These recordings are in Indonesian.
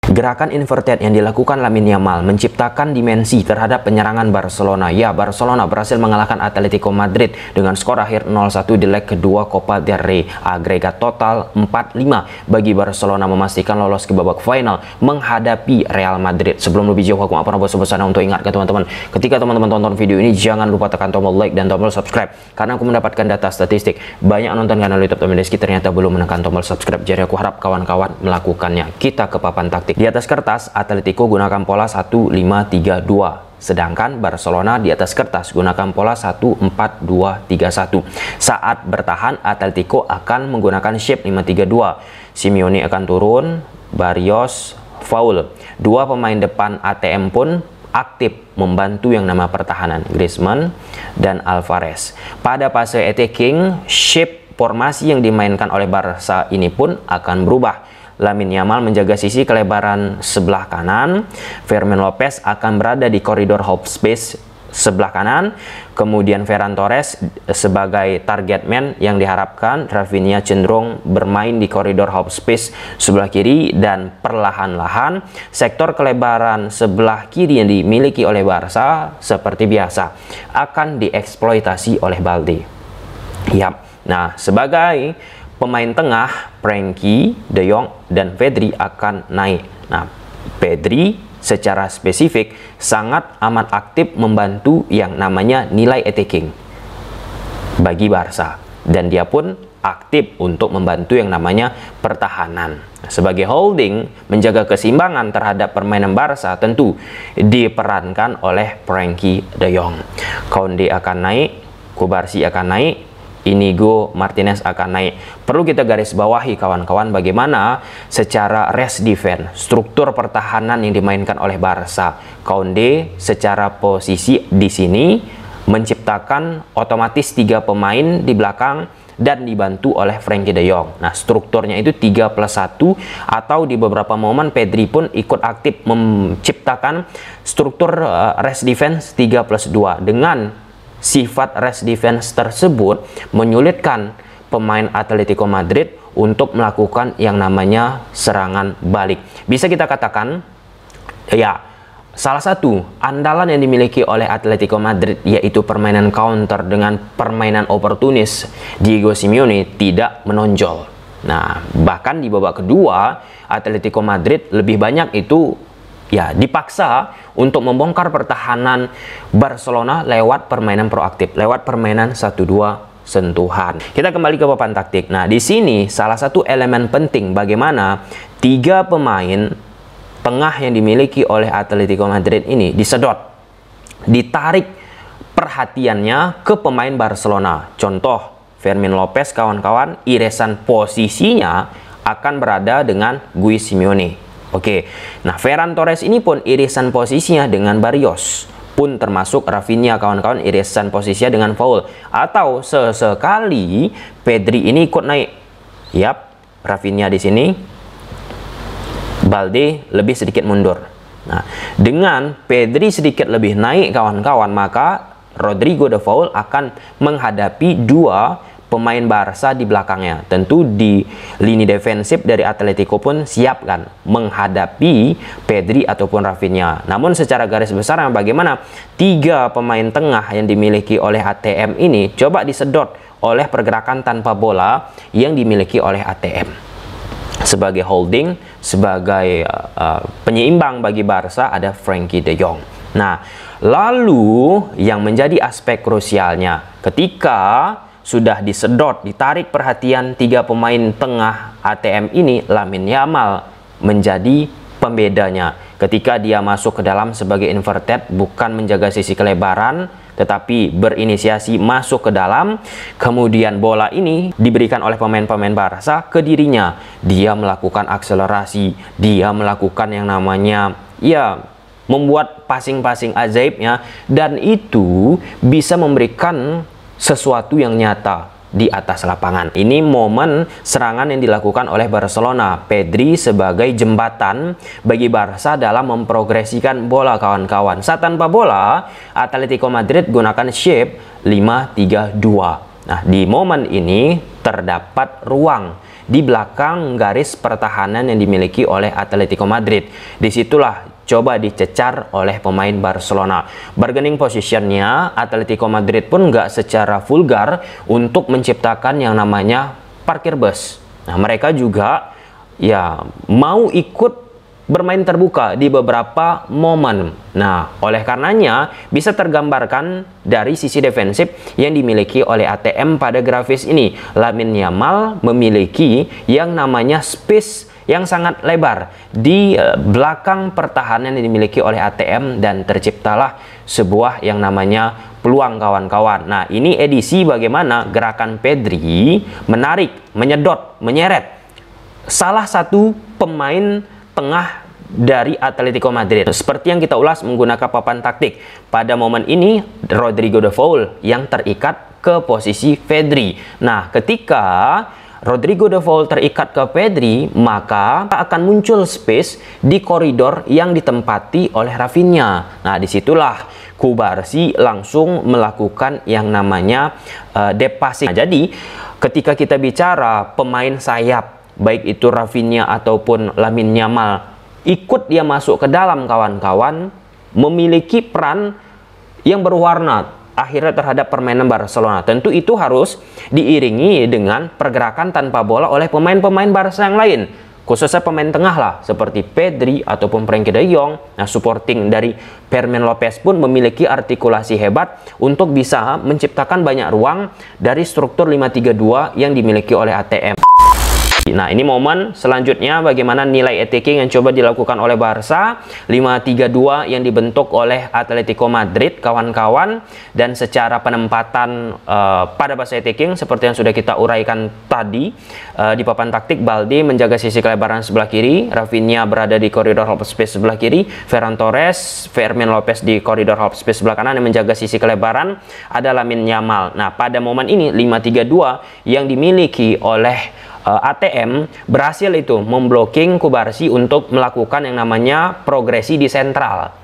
Gerakan inverted yang dilakukan Lamine Yamal menciptakan dimensi terhadap penyerangan Barcelona. Ya, Barcelona berhasil mengalahkan Atletico Madrid dengan skor akhir 0-1 di leg kedua Copa del Rey. Agregat total 4-5 bagi Barcelona memastikan lolos ke babak final menghadapi Real Madrid. Sebelum lebih jauh, aku nggak pernah bosan-bosan untuk ingatkan teman-teman, ketika teman-teman tonton video ini jangan lupa tekan tombol like dan tombol subscribe, karena aku mendapatkan data statistik banyak nonton kanal YouTube Tomideski ternyata belum menekan tombol subscribe. Jadi aku harap kawan-kawan melakukannya. Kita ke papan taktik. Di atas kertas, Atletico gunakan pola 1-5-3-2. Sedangkan Barcelona di atas kertas gunakan pola 1-4-2-3-1. Saat bertahan, Atletico akan menggunakan shape 5-3-2. Simeone akan turun, Barrios foul. Dua pemain depan ATM pun aktif membantu yang nama pertahanan, Griezmann dan Alvarez. Pada fase attacking, shape formasi yang dimainkan oleh Barca ini pun akan berubah. Lamine Yamal menjaga sisi kelebaran sebelah kanan, Fermin Lopez akan berada di koridor half space sebelah kanan, kemudian Ferran Torres sebagai target man yang diharapkan Rafinha cenderung bermain di koridor half space sebelah kiri, dan perlahan-lahan sektor kelebaran sebelah kiri yang dimiliki oleh Barca seperti biasa akan dieksploitasi oleh Balde. Yap. Nah, sebagai pemain tengah, Frenkie de Jong dan Pedri akan naik. Nah, Pedri secara spesifik sangat amat aktif membantu yang namanya nilai attacking bagi Barca, dan dia pun aktif untuk membantu yang namanya pertahanan. Sebagai holding, menjaga keseimbangan terhadap permainan Barca tentu diperankan oleh Frenkie de Jong. Koundé akan naik, Kubarsi akan naik, Inigo Martinez akan naik. Perlu kita garis bawahi kawan-kawan bagaimana secara rest defense, struktur pertahanan yang dimainkan oleh Barca. Koundé secara posisi di sini menciptakan otomatis 3 pemain di belakang dan dibantu oleh Frenkie de Jong. Nah, strukturnya itu 3+1, atau di beberapa momen Pedri pun ikut aktif menciptakan struktur rest defense 3+2. Dengan sifat rest defense tersebut menyulitkan pemain Atletico Madrid untuk melakukan yang namanya serangan balik. Bisa kita katakan, ya, salah satu andalan yang dimiliki oleh Atletico Madrid yaitu permainan counter dengan permainan oportunis Diego Simeone tidak menonjol. Nah, bahkan di babak kedua Atletico Madrid lebih banyak itu ya dipaksa untuk membongkar pertahanan Barcelona lewat permainan proaktif, lewat permainan 1-2 sentuhan. Kita kembali ke papan taktik. Nah, di sini salah satu elemen penting bagaimana 3 pemain tengah yang dimiliki oleh Atletico Madrid ini disedot, ditarik perhatiannya ke pemain Barcelona. Contoh, Fermin Lopez kawan-kawan, irisan posisinya akan berada dengan Luis Simeone. Oke, nah Ferran Torres ini pun irisan posisinya dengan Barrios, pun termasuk Rafinha kawan-kawan irisan posisinya dengan Paul, atau sesekali Pedri ini ikut naik. Yap, Rafinha di sini, Balde lebih sedikit mundur. Nah, dengan Pedri sedikit lebih naik kawan-kawan, maka Rodrigo de Paul akan menghadapi 2 pemain Barca di belakangnya. Tentu di lini defensif dari Atletico pun siap kan menghadapi Pedri ataupun Rafinha. Namun secara garis besar bagaimana 3 pemain tengah yang dimiliki oleh ATM ini coba disedot oleh pergerakan tanpa bola yang dimiliki oleh ATM. Sebagai holding, sebagai penyeimbang bagi Barca ada Frenkie de Jong. Nah, lalu yang menjadi aspek krusialnya ketika sudah disedot, ditarik perhatian 3 pemain tengah ATM ini, Lamine Yamal menjadi pembedanya. Ketika dia masuk ke dalam sebagai inverted, bukan menjaga sisi kelebaran, tetapi berinisiasi masuk ke dalam, kemudian bola ini diberikan oleh pemain-pemain Barca ke dirinya. Dia melakukan akselerasi, dia melakukan yang namanya, ya, membuat passing-passing ajaibnya, dan itu bisa memberikan sesuatu yang nyata di atas lapangan. Ini momen serangan yang dilakukan oleh Barcelona. Pedri sebagai jembatan bagi Barca dalam memprogresikan bola kawan-kawan. Saat tanpa bola, Atletico Madrid gunakan shape 5-3-2. Nah, di momen ini terdapat ruang di belakang garis pertahanan yang dimiliki oleh Atletico Madrid. Disitulah coba dicecar oleh pemain Barcelona. Bargaining positionnya Atletico Madrid pun nggak secara vulgar untuk menciptakan yang namanya parkir bus. Nah, mereka juga ya mau ikut bermain terbuka di beberapa momen. Nah, oleh karenanya bisa tergambarkan dari sisi defensif yang dimiliki oleh ATM pada grafis ini. Lamine Yamal memiliki yang namanya space yang sangat lebar di belakang pertahanan yang dimiliki oleh ATM, dan terciptalah sebuah yang namanya peluang, kawan-kawan. Nah, ini edisi bagaimana gerakan Pedri menarik, menyedot, menyeret salah satu pemain tengah dari Atletico Madrid. Seperti yang kita ulas menggunakan papan taktik, pada momen ini Rodrigo de Paul yang terikat ke posisi Pedri. Nah, ketika Rodrigo de Paul terikat ke Pedri, maka akan muncul space di koridor yang ditempati oleh Rafinha. Nah, disitulah Cubarsí langsung melakukan yang namanya deep passing. Nah, jadi ketika kita bicara pemain sayap, baik itu Rafinha ataupun Lamine Yamal, ikut dia masuk ke dalam, kawan-kawan, memiliki peran yang berwarna akhirnya terhadap permainan Barcelona. Tentu itu harus diiringi dengan pergerakan tanpa bola oleh pemain-pemain Barca yang lain, khususnya pemain tengah lah, seperti Pedri ataupun Frenkie de Jong. Nah, supporting dari Fermin Lopez pun memiliki artikulasi hebat untuk bisa menciptakan banyak ruang dari struktur 5-3-2 yang dimiliki oleh ATM. Nah, ini momen selanjutnya bagaimana nilai attacking yang coba dilakukan oleh Barca, 5-3-2 yang dibentuk oleh Atletico Madrid, kawan-kawan. Dan secara penempatan pada fase attacking seperti yang sudah kita uraikan tadi di papan taktik, Balde menjaga sisi kelebaran sebelah kiri, Rafinha berada di koridor half space sebelah kiri, Ferran Torres, Fermin Lopez di koridor half space sebelah kanan. Yang menjaga sisi kelebaran ada Lamine Yamal. Nah, pada momen ini 5-3-2 yang dimiliki oleh ATM berhasil itu memblocking Cubarsí untuk melakukan yang namanya progresi di sentral,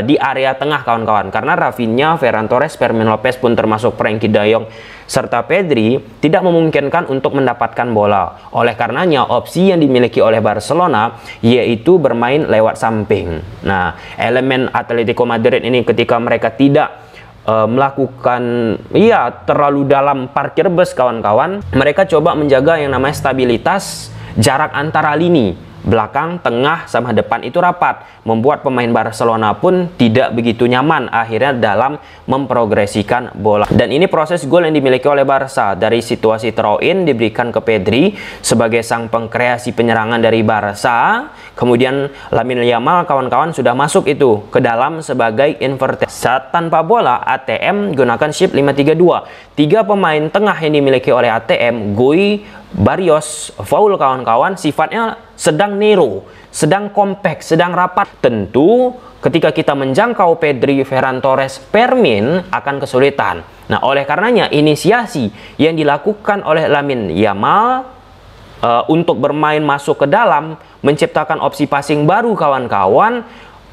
di area tengah, kawan-kawan, karena Rafinha, Ferran Torres, Fermin Lopez pun termasuk Frenkie de Jong serta Pedri tidak memungkinkan untuk mendapatkan bola. Oleh karenanya opsi yang dimiliki oleh Barcelona yaitu bermain lewat samping. Nah, elemen Atletico Madrid ini ketika mereka tidak melakukan terlalu dalam parkir bus, kawan-kawan, mereka coba menjaga yang namanya stabilitas jarak antara lini belakang, tengah, sama depan itu rapat, membuat pemain Barcelona pun tidak begitu nyaman akhirnya dalam memprogresikan bola. Dan ini proses gol yang dimiliki oleh Barca. Dari situasi throw-in diberikan ke Pedri sebagai sang pengkreasi penyerangan dari Barca. Kemudian Lamine Yamal, kawan-kawan, sudah masuk itu ke dalam sebagai inverted. Saat tanpa bola, ATM gunakan shift 5-3-2. 3 pemain tengah yang dimiliki oleh ATM, Gui, Barrios, Faul, kawan-kawan, sifatnya sedang nero, sedang kompak, sedang rapat. Tentu ketika kita menjangkau Pedri, Ferran Torres, Fermin akan kesulitan. Nah, oleh karenanya inisiasi yang dilakukan oleh Lamine Yamal untuk bermain masuk ke dalam, menciptakan opsi passing baru, kawan-kawan,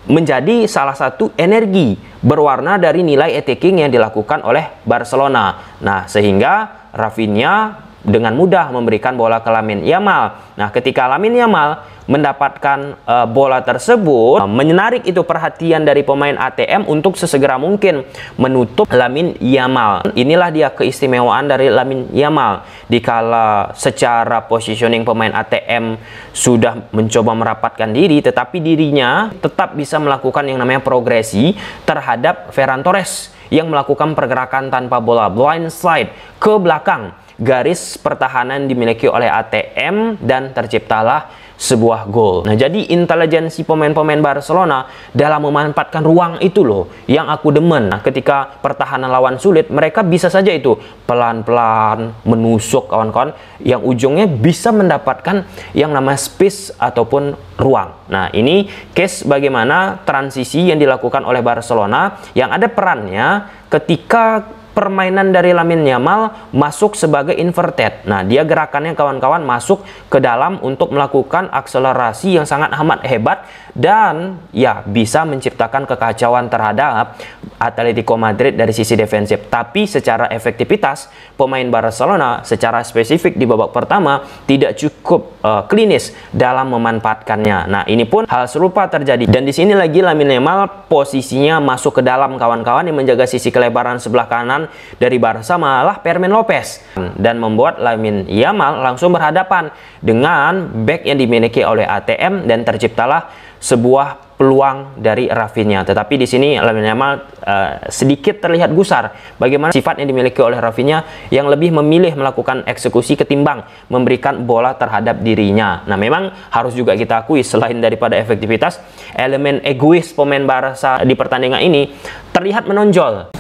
menjadi salah satu energi berwarna dari nilai attacking yang dilakukan oleh Barcelona. Nah, sehingga Rafinha dengan mudah memberikan bola ke Lamine Yamal. Nah, ketika Lamine Yamal mendapatkan bola tersebut, menarik itu perhatian dari pemain ATM untuk sesegera mungkin menutup Lamine Yamal. Inilah dia keistimewaan dari Lamine Yamal. Dikala secara positioning pemain ATM sudah mencoba merapatkan diri, tetapi dirinya tetap bisa melakukan yang namanya progresi terhadap Ferran Torres yang melakukan pergerakan tanpa bola, blind slide ke belakang garis pertahanan dimiliki oleh ATM, dan terciptalah sebuah gol. Nah, jadi intelijensi pemain-pemain Barcelona dalam memanfaatkan ruang itu loh yang aku demen. Nah, ketika pertahanan lawan sulit, mereka bisa saja itu pelan-pelan menusuk, kawan-kawan, yang ujungnya bisa mendapatkan yang namanya space ataupun ruang. Nah, ini case bagaimana transisi yang dilakukan oleh Barcelona yang ada perannya ketika permainan dari Lamine Yamal masuk sebagai inverted. Nah, dia gerakannya kawan-kawan masuk ke dalam untuk melakukan akselerasi yang sangat amat hebat dan ya bisa menciptakan kekacauan terhadap Atletico Madrid dari sisi defensif. Tapi secara efektivitas pemain Barcelona secara spesifik di babak pertama tidak cukup klinis dalam memanfaatkannya. Nah, ini pun hal serupa terjadi. Dan di sini lagi Lamine Yamal posisinya masuk ke dalam kawan-kawan yang menjaga sisi kelebaran sebelah kanan dari Barca malah Fermin Lopez, dan membuat Lamine Yamal langsung berhadapan dengan back yang dimiliki oleh ATM dan terciptalah sebuah peluang dari Rafinha. Tetapi di sini Lamine Yamal sedikit terlihat gusar bagaimana sifat yang dimiliki oleh Rafinha yang lebih memilih melakukan eksekusi ketimbang memberikan bola terhadap dirinya. Nah, memang harus juga kita akui selain daripada efektivitas, elemen egois pemain Barca di pertandingan ini terlihat menonjol.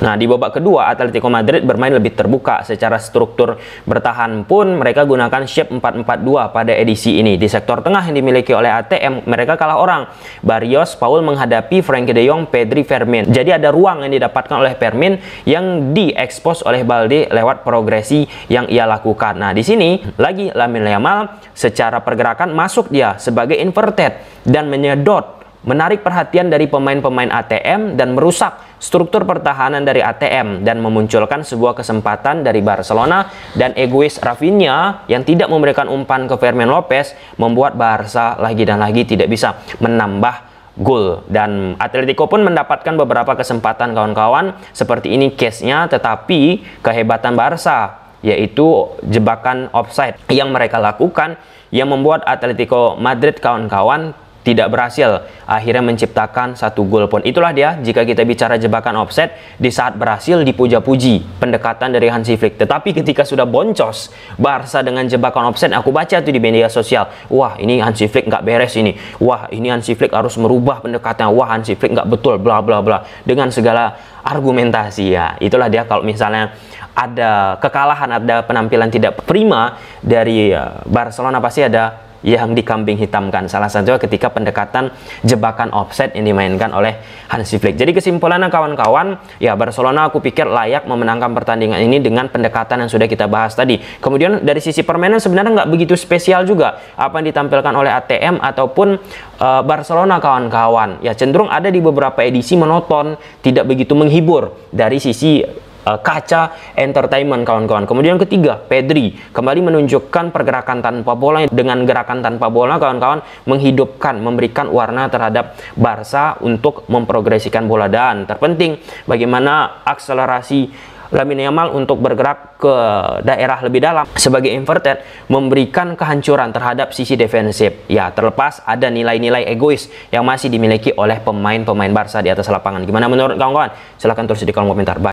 Nah, di babak kedua Atletico Madrid bermain lebih terbuka. Secara struktur bertahan pun mereka gunakan shape 4-4-2 pada edisi ini. Di sektor tengah yang dimiliki oleh ATM, mereka kalah orang. Barrios, Paul menghadapi Frenkie de Jong, Pedri, Fermin. Jadi ada ruang yang didapatkan oleh Fermin yang diekspos oleh Balde lewat progresi yang ia lakukan. Nah, di sini lagi Lamine Yamal secara pergerakan masuk dia sebagai inverted dan menyedot, menarik perhatian dari pemain-pemain ATM dan merusak struktur pertahanan dari ATM dan memunculkan sebuah kesempatan dari Barcelona, dan egois Rafinha yang tidak memberikan umpan ke Fermin Lopez membuat Barca lagi dan lagi tidak bisa menambah gol. Dan Atletico pun mendapatkan beberapa kesempatan kawan-kawan seperti ini case-nya, tetapi kehebatan Barca yaitu jebakan offside yang mereka lakukan yang membuat Atletico Madrid kawan-kawan tidak berhasil akhirnya menciptakan satu gol pun. Itulah dia jika kita bicara jebakan offset di saat berhasil dipuja-puji pendekatan dari Hansi Flick. Tetapi ketika sudah boncos Barca dengan jebakan offset, aku baca tuh di media sosial, wah ini Hansi Flick nggak beres ini, wah ini Hansi Flick harus merubah pendekatan, wah Hansi Flick nggak betul, bla bla bla, dengan segala argumentasi. Ya itulah dia kalau misalnya ada kekalahan, ada penampilan tidak prima dari Barcelona, pasti ada yang dikambing hitamkan. Salah satunya ketika pendekatan jebakan offset yang dimainkan oleh Hansi Flick. Jadi kesimpulannya kawan-kawan, ya Barcelona aku pikir layak memenangkan pertandingan ini dengan pendekatan yang sudah kita bahas tadi. Kemudian dari sisi permainan sebenarnya nggak begitu spesial juga apa yang ditampilkan oleh ATM ataupun Barcelona kawan-kawan. Ya cenderung ada di beberapa edisi monoton, tidak begitu menghibur dari sisi kaca entertainment kawan-kawan. Kemudian ketiga, Pedri kembali menunjukkan pergerakan tanpa bola. Dengan gerakan tanpa bola kawan-kawan menghidupkan, memberikan warna terhadap Barca untuk memprogresikan bola. Dan terpenting bagaimana akselerasi Lamine Yamal untuk bergerak ke daerah lebih dalam sebagai inverted memberikan kehancuran terhadap sisi defensif. Ya, terlepas ada nilai-nilai egois yang masih dimiliki oleh pemain-pemain Barca di atas lapangan. Gimana menurut kawan-kawan? Silahkan tulis di kolom komentar. Bye.